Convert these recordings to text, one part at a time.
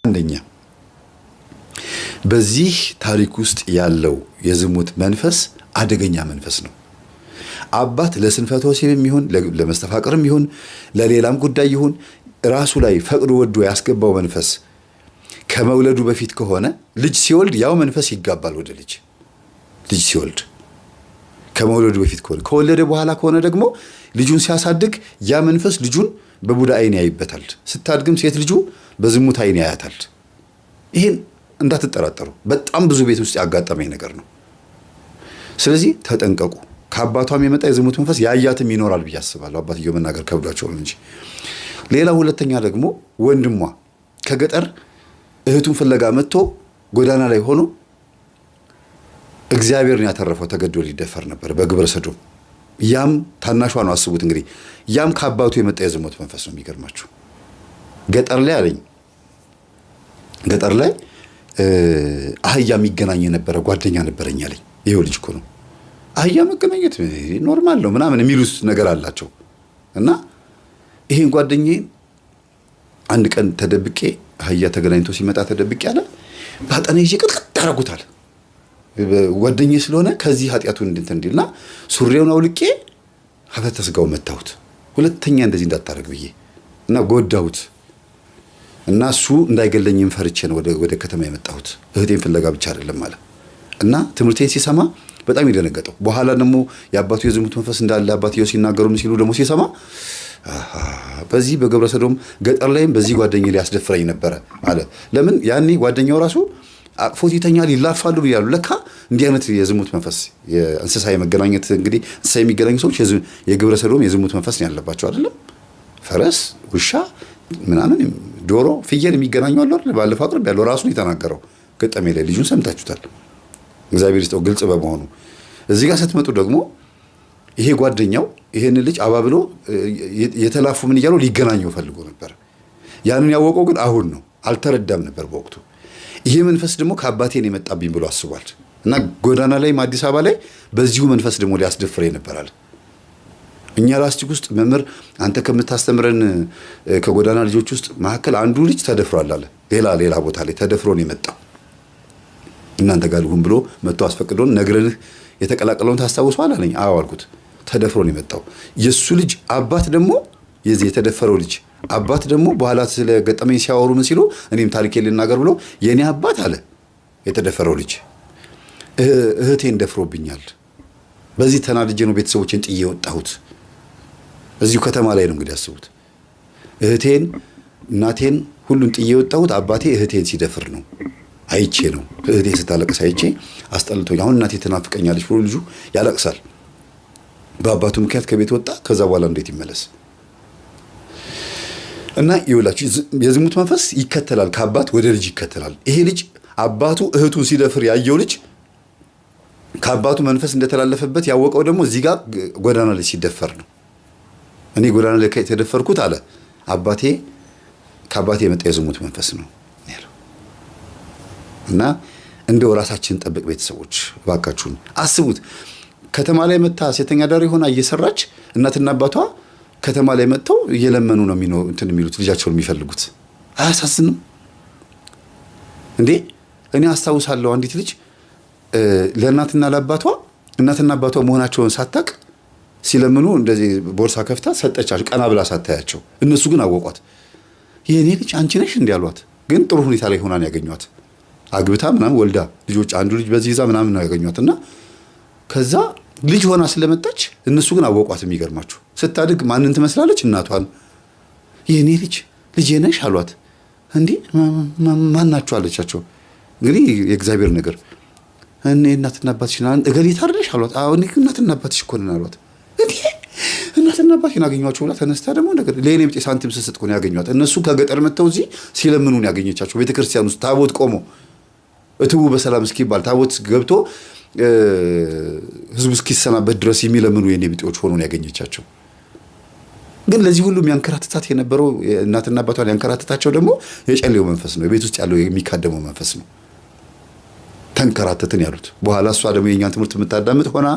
አንደኛ በዚህ ታሪክ ውስጥ ያለው የዝሙት መንፈስ አደገኛ መንፈስ ነው። አባት ለስንፈተ ወሲብም ይሁን ለመስተፋቅርም ይሁን ለሌላም ጉዳይ ይሁን ራሱ ላይ ፈቅዶ ወዶ ያስገባው መንፈስ ከመውለዱ በፊት ከሆነ ልጅ ሲወልድ ያው መንፈስ ይጋባል ወደ ልጅ ሲወልድ ከመውለዱ በፊት ከሆነ ከወለደ በኋላ ከሆነ ደግሞ ልጁን ሲያሳድግ ያ መንፈስ ልጁን በቡዳ አይን ያይበታል። ስታድግም ሴት ልጁ በዝሙት አይን ያያታል። ይሄን እንዳትጠራጠሩ፣ በጣም ብዙ ቤት ውስጥ ያጋጠመኝ ነገር ነው። ስለዚህ ተጠንቀቁ። ከአባቷም የመጣ የዝሙት መንፈስ ያያትም ይኖራል ብዬ አስባለሁ። አባትየው መናገር ከብዷቸው ነው እንጂ። ሌላ ሁለተኛ ደግሞ ወንድሟ ከገጠር እህቱን ፍለጋ መጥቶ ጎዳና ላይ ሆኖ እግዚአብሔርን ያተረፈው ተገዶ ሊደፈር ነበር በግብረ ሰዶም። ያም ታናሿ ነው። አስቡት እንግዲህ ያም ከአባቱ የመጣ የዝሙት መንፈስ ነው። የሚገርማችሁ ገጠር ላይ አለኝ ገጠር ላይ አህያ የሚገናኝ የነበረ ጓደኛ ነበረኝ አለኝ። ይሄው ልጅ እኮ ነው። አህያ መገናኘት ኖርማል ነው ምናምን የሚሉት ነገር አላቸው። እና ይሄን ጓደኛዬን አንድ ቀን ተደብቄ አህያ ተገናኝቶ ሲመጣ ተደብቄ አለ ባጠና ይዤ ቅጥቅጥ ያደርጉታል። ጓደኛዬ ስለሆነ ከዚህ ኃጢአቱን እንድንትና ሱሪውን አውልቄ ሀበተ ስጋው መታሁት። ሁለተኛ እንደዚህ እንዳታረግ ብዬ እና ጎዳሁት። እና እሱ እንዳይገለኝም ፈርቼ ነው ወደ ከተማ የመጣሁት። እህቴን ፍለጋ ብቻ አይደለም ማለት እና ትምህርቴን ሲሰማ በጣም ይደነገጠው። በኋላ ደግሞ የአባቱ የዝሙት መንፈስ እንዳለ አባትየው ሲናገሩም ሲሉ ደግሞ ሲሰማ በዚህ በግብረ ሰዶም ገጠር ላይም በዚህ ጓደኛዬ ሊያስደፍረኝ ነበረ አለ። ለምን ያኔ ጓደኛው ራሱ አቅፎት ይተኛል፣ ይላፋሉ ብያሉ። ለካ እንዲህ አይነት የዝሙት መንፈስ የእንስሳ የመገናኘት እንግዲህ እንስሳ የሚገናኙ ሰዎች የግብረ ሰዶም የዝሙት መንፈስ ነው ያለባቸው አይደለም። ፈረስ፣ ውሻ ምናምን ዶሮ፣ ፍየል የሚገናኙ አሉ አይደል? ባለፈው አቅርብ ያለው ራሱ የተናገረው ገጠሜ ላይ ልጁን ሰምታችሁታል። እግዚአብሔር ይስጠው ግልጽ በመሆኑ። እዚህ ጋር ስትመጡ ደግሞ ይሄ ጓደኛው ይሄን ልጅ አባብሎ የተላፉ ምን እያሉ ሊገናኘው ፈልጎ ነበር። ያንን ያወቀው ግን አሁን ነው፣ አልተረዳም ነበር በወቅቱ። ይሄ መንፈስ ደግሞ ከአባቴን የመጣብኝ ብሎ አስቧል። እና ጎዳና ላይ አዲስ አበባ ላይ በዚሁ መንፈስ ደግሞ ሊያስደፍረኝ ነበራል። እኛ ላስቲክ ውስጥ መምህር አንተ ከምታስተምረን ከጎዳና ልጆች ውስጥ መካከል አንዱ ልጅ ተደፍሯል አለ። ሌላ ቦታ ላይ ተደፍሮ ነው የመጣው። እናንተ ጋር ልሁን ብሎ መጥቶ አስፈቅዶን ነግረንህ የተቀላቀለውን ታስታውሰዋል አለኝ። አዎ አልኩት። ተደፍሮ ነው የመጣው። የሱ ልጅ አባት ደግሞ የዚህ የተደፈረው ልጅ አባት ደግሞ በኋላ ስለ ገጠመኝ ሲያወሩ ምን ሲሉ እኔም ታሪኬን ልናገር ብሎ የኔ አባት አለ የተደፈረው ልጅ እህቴን ደፍሮብኛል። በዚህ ተናድጄ ነው ቤተሰቦቼን ጥዬ ወጣሁት። እዚሁ ከተማ ላይ ነው እንግዲህ አስቡት። እህቴን እናቴን ሁሉን ጥዬ ወጣሁት። አባቴ እህቴን ሲደፍር ነው አይቼ ነው። እህቴ ስታለቅስ አይቼ አስጠልቶኝ አሁን እናቴ ትናፍቀኛለች ብሎ ልጁ ያለቅሳል። በአባቱ ምክንያት ከቤት ወጣ። ከዛ በኋላ እንዴት ይመለስ? እና ይኸውላችሁ የዝሙት መንፈስ ይከተላል፣ ከአባት ወደ ልጅ ይከተላል። ይሄ ልጅ አባቱ እህቱን ሲደፍር ያየው ልጅ ከአባቱ መንፈስ እንደተላለፈበት ያወቀው ደግሞ እዚህ ጋር ጎዳና ላይ ሲደፈር ነው። እኔ ጎዳና ላይ የተደፈርኩት አለ አባቴ ከአባቴ የመጣ የዝሙት መንፈስ ነው ያለው። እና እንደው ራሳችንን ጠብቅ ቤተሰቦች እባካችሁን አስቡት። ከተማ ላይ መታ ሴተኛ ዳር ሆና እየሰራች እናትና አባቷ ከተማ ላይ መጥተው እየለመኑ ነው የሚሉት ልጃቸውን የሚፈልጉት። አያሳዝንም እንዴ? እኔ አስታውሳለሁ አንዲት ልጅ ለእናትና ለአባቷ እናትና አባቷ መሆናቸውን ሳታቅ ሲለምኑ እንደዚህ ቦርሳ ከፍታ ሰጠቻቸው፣ ቀና ብላ ሳታያቸው። እነሱ ግን አወቋት። የኔ ልጅ አንቺ ነሽ እንዲህ አሏት። ግን ጥሩ ሁኔታ ላይ ሆናን ያገኟት፣ አግብታ ምናምን ወልዳ ልጆች አንዱ ልጅ በዚህ ይዛ ምናምን ነው ያገኟት። እና ከዛ ልጅ ሆና ስለመጣች እነሱ ግን አወቋት። የሚገርማችሁ ስታድግ ማንን ትመስላለች? እናቷን። የኔ ልጅ ልጄ ነሽ አሏት። እንዴ ማናችሁ አለቻቸው። እንግዲህ የእግዚአብሔር ነገር እኔ እናትና አባትሽ እገሊት አይደለሽ አሏት። አዎ እኔ እናትና አባትሽ እኮ ነን አሏት። እንዴ እናትና አባቴን አገኘኋቸው ብላ ተነስታ ደግሞ ነገር ለኔ ብጤ ሳንቲም ስስጥ እኮ ነው ያገኘኋት። እነሱ ከገጠር መጥተው እዚህ ሲለምኑን ያገኘቻቸው። ቤተክርስቲያን ውስጥ ታቦት ቆሞ እትቡ በሰላም እስኪባል ታቦት ገብቶ ህዝቡ እስኪሰናበት ድረስ የሚለምኑ የኔ ብጤዎች ሆኖ ነው ያገኘቻቸው። ግን ለዚህ ሁሉ የሚያንከራትታት የነበረው እናትና አባቷን ያንከራትታቸው ደግሞ የጨሌው መንፈስ ነው። የቤት ውስጥ ያለው የሚካደመው መንፈስ ነው። ተንከራተትን ያሉት። በኋላ እሷ ደግሞ የኛን ትምህርት የምታዳምጥ ሆና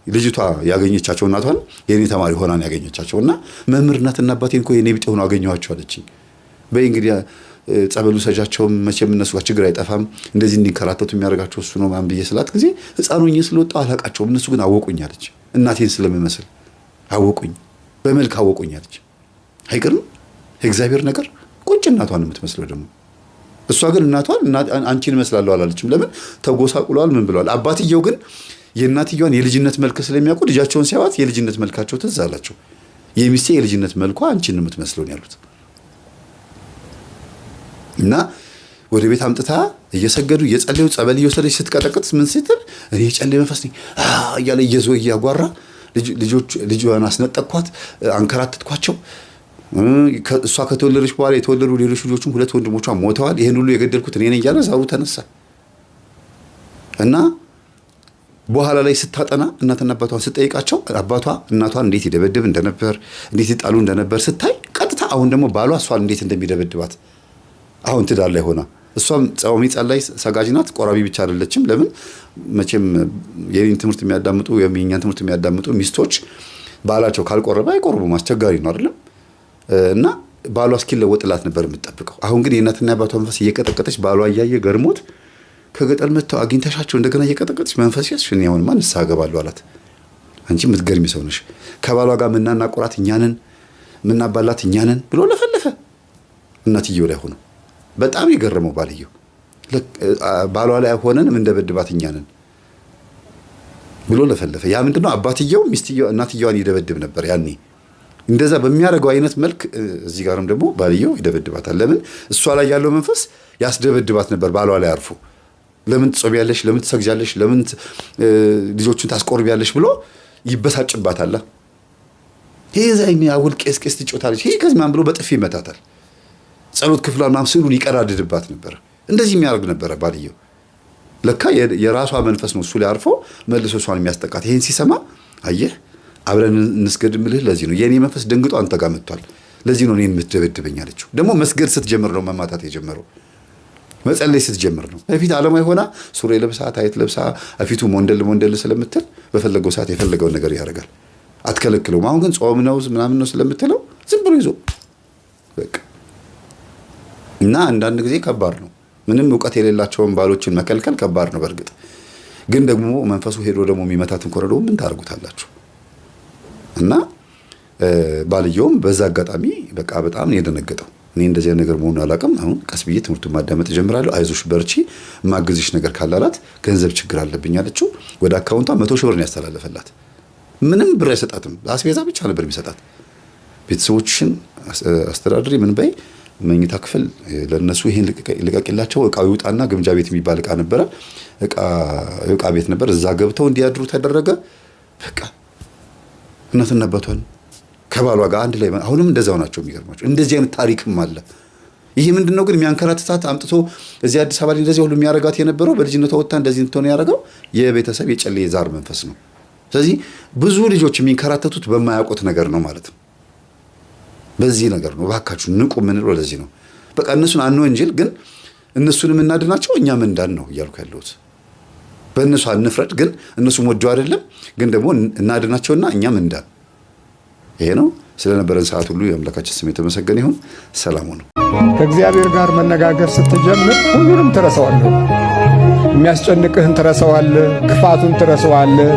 ልጅቷ ያገኘቻቸው እናቷን የኔ ተማሪ ሆና ያገኘቻቸውና መምህርናትና አባቴን እኮ የኔ ቢጤ ሆኖ አገኘኋቸው አለችኝ። በይ እንግዲህ ጸበሉ ሰጃቸው መቼም እነሱ ጋር ችግር አይጠፋም እንደዚህ እንዲንከራተቱ የሚያደርጋቸው እሱ ነው ማን ብዬ ስላት ጊዜ ህፃኑኝ ስለወጣ አላቃቸውም እነሱ ግን አወቁኝ አለች። እናቴን ስለምመስል አወቁኝ፣ በመልክ አወቁኝ አለች። አይገርም የእግዚአብሔር ነገር። ቁጭ እናቷን የምትመስለው ደግሞ እሷ ግን እናቷን አንቺን እመስላለሁ አላለችም። ለምን ተጎሳቁሏል ምን ብለዋል። አባትየው ግን የእናትየዋን የልጅነት መልክ ስለሚያውቁ ልጃቸውን ሲያዋት የልጅነት መልካቸው ትዝ አላቸው። የሚስቴ የልጅነት መልኳ አንቺን ነው የምትመስለው ያሉት። እና ወደ ቤት አምጥታ እየሰገዱ እየጸለዩ ጸበል እየወሰደች ስትቀጠቅጥ ምን ስትል እኔ ጨሌ መንፈስ ነኝ እያለ እየዞረ እያጓራ ልጇን አስነጠቅኳት፣ አንከራተትኳቸው። እሷ ከተወለደች በኋላ የተወለዱ ሌሎች ልጆችም 2 ወንድሞቿ ሞተዋል። ይሄን ሁሉ የገደልኩት እኔ ነኝ እያለ ዛሩ ተነሳ። እና በኋላ ላይ ስታጠና እናትና አባቷን ስጠይቃቸው አባቷ እናቷን እንዴት ይደበድብ እንደነበር እንዴት ይጣሉ እንደነበር ስታይ ቀጥታ አሁን ደግሞ ባሏ እሷን እንዴት እንደሚደበድባት አሁን ትዳር ላይ ሆና እሷም ጻውሚ ጸላይ ሰጋጅ ናት። ቆራቢ ብቻ አይደለችም። ለምን መቼም የኔን ትምህርት የሚያዳምጡ የኛን ትምህርት የሚያዳምጡ ሚስቶች ባላቸው ካልቆረበ አይቆርቡም፣ አስቸጋሪ ነው አይደለም። እና ባሏ እስኪለወጥላት ነበር የምትጠብቀው። አሁን ግን የእናትና አባቷ መንፈስ እየቀጠቀጠች ባሏ እያየ ገርሞት ከገጠር መጥተው አግኝተሻቸው እንደገና እየቀጠቀጠች መንፈስ ያስሽን ያውን ማን ሳገባሉ አላት። አንቺ የምትገርሚ ሰው ነሽ፣ ከባሏ ጋር ምናናቆራት እኛንን ምናባላት እኛንን ብሎ ለፈለፈ እናትየው ላይ ሆኖ በጣም የገረመው ባልየው ባሏ ላይ ሆነን ምን እንደበድባት እኛንን ብሎ ለፈለፈ። ያ ምንድነው አባትየው ሚስትየው እናትየዋን ይደበድብ ነበር ያኔ። እንደዛ በሚያደርገው አይነት መልክ እዚህ ጋርም ደግሞ ባልየው ይደበድባታል። ለምን እሷ ላይ ያለው መንፈስ ያስደበድባት ነበር ባሏ ላይ አርፎ። ለምን ትጾሚያለሽ፣ ለምን ትሰግጃለሽ፣ ለምን ልጆቹን ታስቆርቢያለሽ ብሎ ይበሳጭባታል። ይሄ ዛይሚ አውል ቄስ ትጮታለች፣ ይሄ ከዚህ ማን ብሎ በጥፊ ይመታታል። ጸሎት ክፍሏን ማም ስዕሉን ይቀዳድድባት ነበር። እንደዚህ የሚያደርግ ነበር ባልየው። ለካ የራሷ መንፈስ ነው እሱ ላይ አርፎ መልሶ እሷን የሚያስጠቃት። ይሄን ሲሰማ አየህ አብረን እንስገድ ምልህ ለዚህ ነው የኔ መንፈስ ደንግጦ አንተ ጋር መጥቷል፣ ለዚህ ነው እኔን የምትደበድበኝ አለችው። ደግሞ መስገድ ስትጀምር ነው መማታት የጀመረው፣ መጸለይ ስትጀምር ነው። በፊት ዓለማዊ ሆና ሱሪ ለብሳ ታይት ለብሳ አፊቱ ሞንደል ስለምትል በፈለገው ሰዓት የፈለገውን ነገር ያደርጋል፣ አትከለክለውም። አሁን ግን ጾም ነው ምናምን ነው ስለምትለው ዝም ብሎ ይዞ በቃ። እና አንዳንድ ጊዜ ከባድ ነው። ምንም ዕውቀት የሌላቸውን ባሎችን መከልከል ከባድ ነው። በእርግጥ ግን ደግሞ መንፈሱ ሄዶ ደግሞ የሚመታትን ኮረዶ ምን ታርጉታላችሁ? እና ባልየውም በዛ አጋጣሚ በቃ በጣም ነው የደነገጠው። እኔ እንደዚህ ነገር መሆኑን አላውቅም። አሁን ቀስ ብዬ ትምህርቱን ማዳመጥ ጀምራለሁ። አይዞሽ በርቺ፣ ማግዝሽ ነገር ካላላት ገንዘብ ችግር አለብኝ አለችው። ወደ አካውንቷ 100 ሺህ ብር ነው ያስተላለፈላት። ምንም ብር አይሰጣትም፣ አስቤዛ ብቻ ነበር የሚሰጣት። ቤተሰቦችሽን አስተዳድሪ ምን በይ፣ መኝታ ክፍል ለነሱ ይሄን ልቀቅላቸው፣ እቃው ይውጣና ግምጃ ቤት የሚባል እቃ ነበረ፣ እቃ ቤት ነበር፣ እዛ ገብተው እንዲያድሩ ተደረገ። በቃ እናትና አባቷን ከባሏ ጋር አንድ ላይ አሁንም እንደዛው ናቸው። የሚገርማቸው እንደዚህ አይነት ታሪክም አለ። ይሄ ምንድነው ግን የሚያንከራትታት አምጥቶ እዚህ አዲስ አበባ ላይ እንደዚህ ሁሉ የሚያረጋት የነበረው በልጅነቷ ወጣ እንደዚህ እንትን ያረጋው የቤተሰብ የጨሌ ዛር መንፈስ ነው። ስለዚህ ብዙ ልጆች የሚንከራተቱት በማያውቁት ነገር ነው ማለት ነው። በዚህ ነገር ነው። እባካችሁ ንቁ የምንለው ለዚህ ነው። በቃ እነሱን አንወንጅል፣ ግን እነሱን የምናድናቸው እኛም እንዳን ነው እያልኩ ያለሁት። በእነሱ አንፍረድ፣ ግን እነሱም ወደው አይደለም፣ ግን ደግሞ እናድናቸውና እኛም እንዳን። ይሄ ነው። ስለነበረን ሰዓት ሁሉ የአምላካችን ስም የተመሰገነ ይሁን። ሰላም ነው። ከእግዚአብሔር ጋር መነጋገር ስትጀምር ሁሉንም ትረሳዋለህ። የሚያስጨንቅህን ትረሳዋለህ፣ ክፋቱን ትረሳዋለህ።